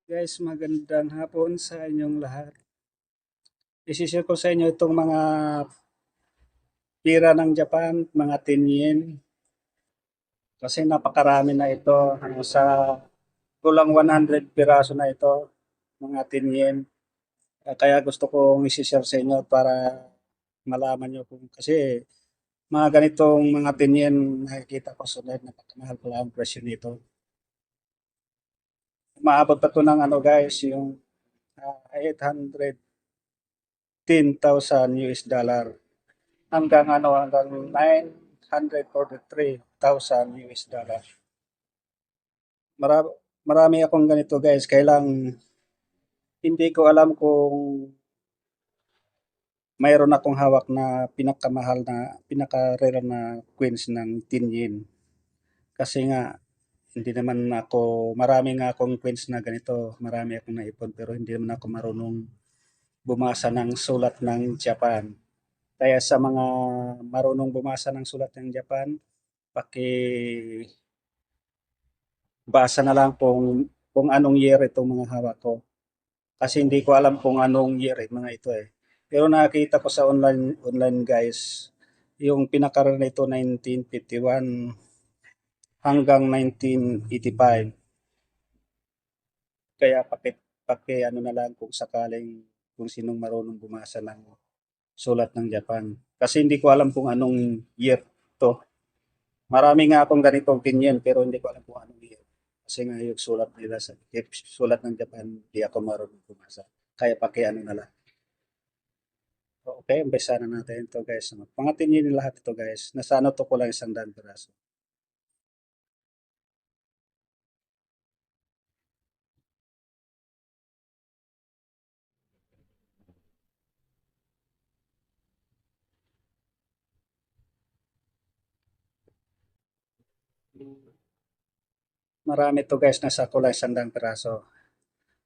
Guys, magandang hapon sa inyong lahat. Isi-share ko sa inyo itong mga pira ng Japan, mga 10 yen. Kasi napakarami na ito. Sa kulang 100 piraso na ito, mga 10 yen. Kaya gusto kong isi-share sa inyo para malaman nyo kung kasi mga ganitong mga 10 yen nakikita ko sunod, napakamahal pala ang presyo nito. Maabot pa to ng ano guys, yung 810,000 US dollar. Hanggang 943,000 US dollar. Marami, marami akong ganito guys, kailang hindi ko alam kung mayroon akong hawak na pinakamahal na pinaka-rare na coins ng 10 yen. Kasi nga hindi naman ako, marami nga akong coins na ganito, marami akong naipon pero hindi naman ako marunong bumasa ng sulat ng Japan. Kaya sa mga marunong bumasa ng sulat ng Japan, paki basa na lang kung anong year itong mga hawak ko. Kasi hindi ko alam kung anong year mga ito eh. Pero nakita ko sa online guys, yung pinakaroon nito 1951 hanggang 1985. Kaya paki ano na lang kung sakaling kung sinong marunong bumasa ng sulat ng Japan. Kasi hindi ko alam kung anong year to. Marami nga akong ganitong opinion pero hindi ko alam kung anong year. Kasi nga yung sulat nila sa sulat ng Japan, hindi ako marunong bumasa. Kaya pakiano na lang. Okay, umpisa na natin ito guys. Pangatin niyo lahat ito guys. Nasa ano to ko lang 100 piraso. Marami to guys, nasa ko lang 100 piraso.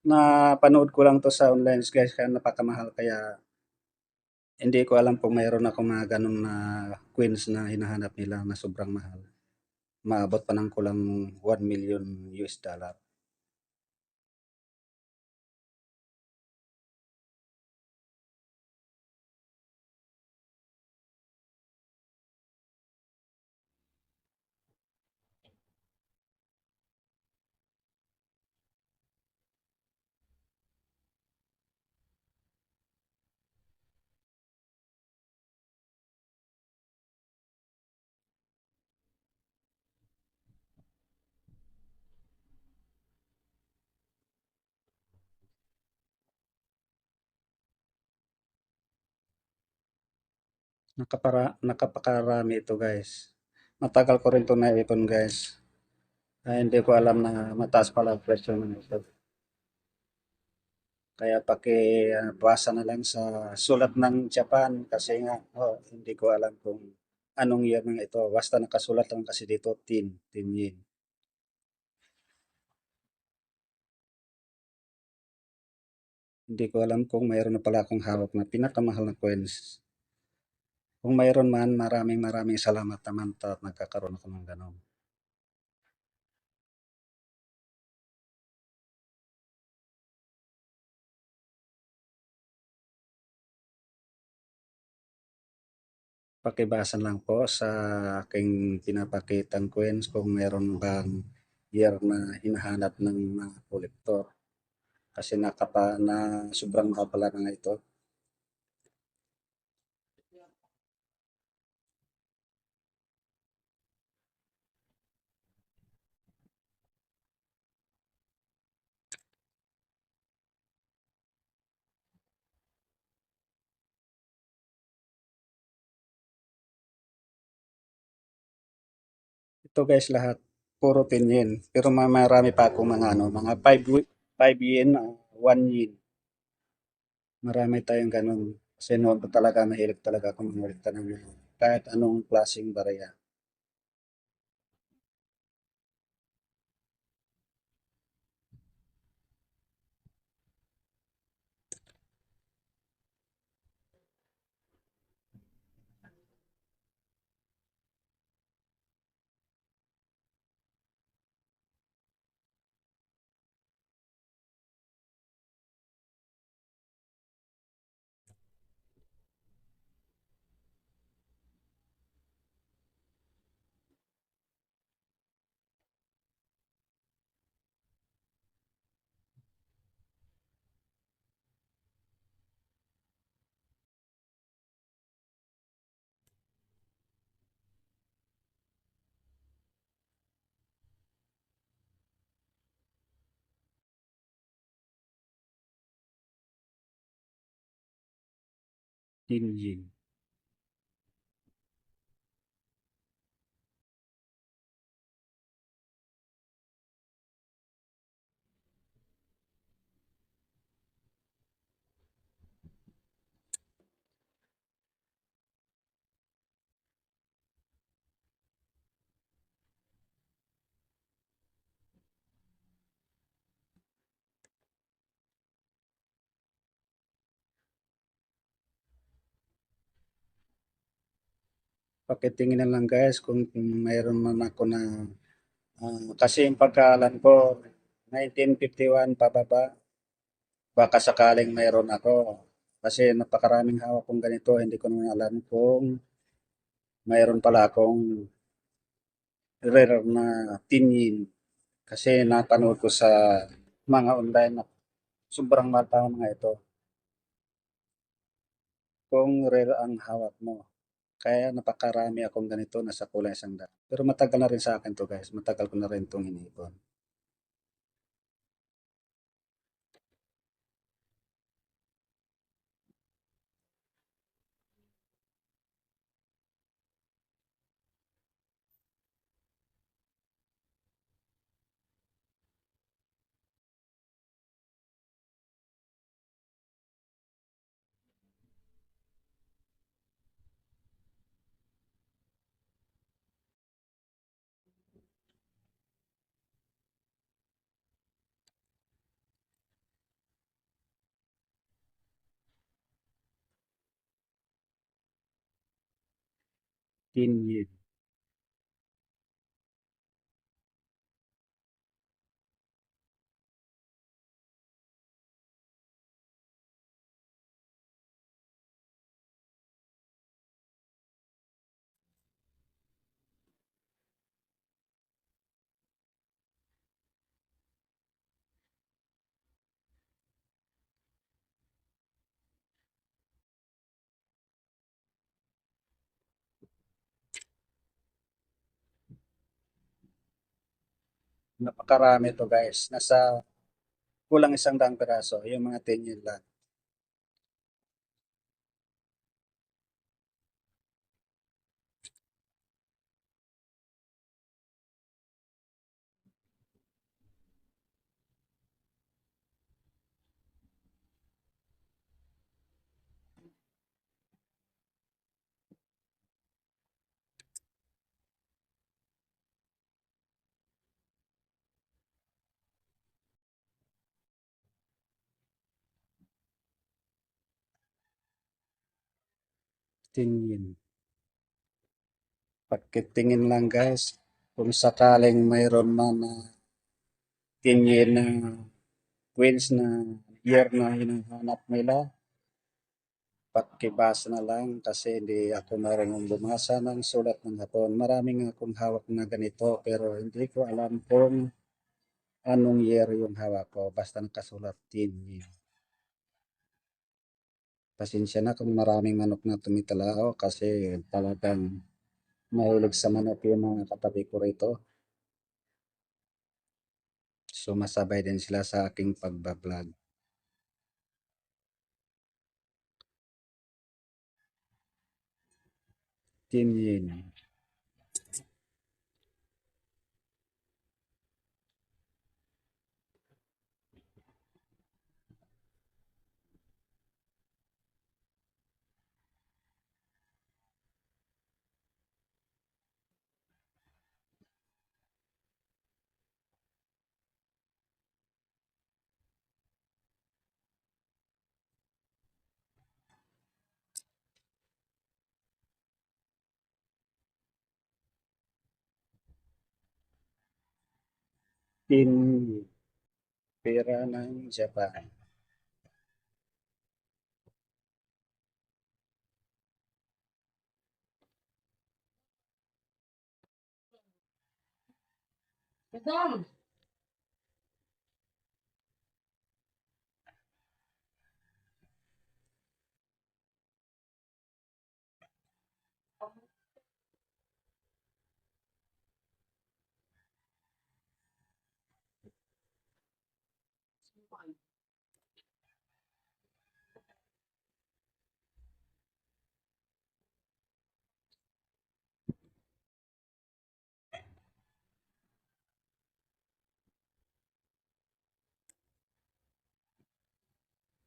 Napanood ko lang to sa online guys, kaya napakamahal. Kaya hindi ko alam kung mayroon ako mga ganun na coins na hinahanap nila na sobrang mahal. Maabot pa ng kulang 1 million US dollar. Nakapakarami ito guys. Matagal ko rin ito naipon guys. Ay, hindi ko alam na mataas pala ang presyo ng ito. Kaya basa na lang sa sulat ng Japan kasi nga hindi ko alam kung anong year ng ito. Basta nakasulat lang kasi dito 10 yen. Hindi ko alam kung mayroon na pala akong hawak na pinakamahal na coins. Kung mayroon man, maraming maraming salamat naman at nagkakaroon ako ng ganun. Pakibasa lang po sa aking pinapakitang coins kung meron bang year na hinahanap ng mga kolektor. Kasi na sobrang mahal pala na ito. Ito guys lahat, puro 10 yen. Pero marami pa akong mga mga 5 yen, 1 yen. Marami tayong ganun. Kasi noon pa talaga mahilig talaga akong mangolekta ng kahit anong klaseng barya. Tinyin. Pakitingin na lang guys kung mayroon man ako na kasi yung pagkaalam ko 1951 pababa, baka sakaling mayroon ako. Kasi napakaraming hawak kong ganito, hindi ko naman alam kung mayroon pala akong rare na tinyin. Kasi napanood ko sa mga online na sobrang mahal pa ang mga ito. Kung rare ang hawak mo. Kaya napakarami akong ganito nasa kulay isang daan. Pero matagal na rin sa akin to guys. Matagal ko na rin itong iniipon. Tinyin. Napakarami to guys. Nasa kulang isang daang piraso. Yung mga tinyin lang. Tinyin. Pagkitingin lang guys. Kung sakaling mayroon man na tinyin na queens na year na hinahanap nila, pakibasa na lang kasi hindi ako marunong bumasa ng sulat ng hapon. Maraming akong hawak na ganito pero hindi ko alam kung anong year yung hawak ko. Basta nakasulat tinyin. Pasensya na kung maraming manok na tumitalaho kasi talagang mahilig sa manok yung mga katabi ko rito. Sumasabay din sila sa aking pagbablog. Tinyin. Tinyin. Pera ng Japan.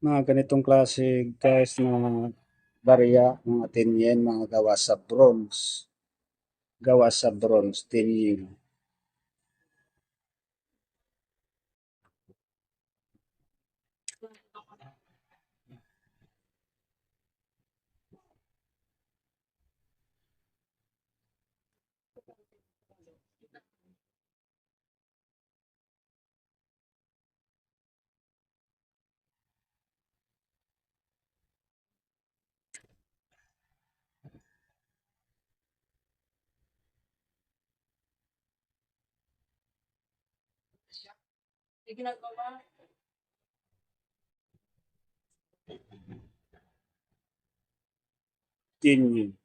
Mga ganitong klase guys na barya, mga 10 yen, mga gawa sa bronze. Gawa sa bronze, 10 yen. Yen.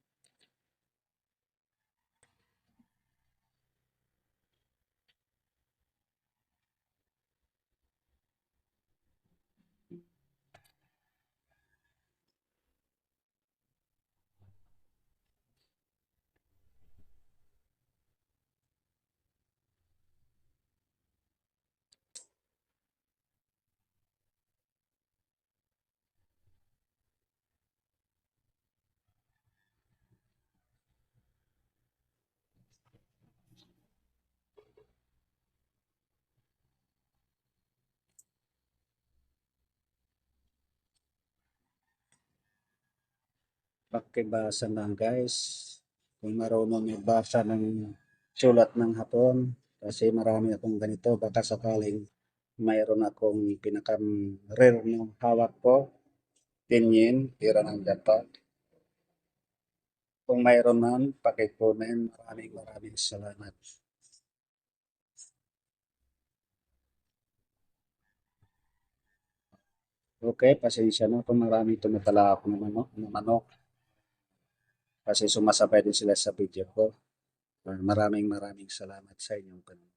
Pakibasa lang guys. Kung marunong magbasa ng sulat ng hapon, kasi marami akong ganito, baka sakaling mayroon akong pinaka-rare ng hawak ko, 10 yen, tira ng Japan. Kung mayroon man, pakikunin, maraming salamat. Okay, pasensya na kung maraming tumatala ako ng manok, kasi sumasabay din sila sa video ko. Maraming salamat sa inyong panunod.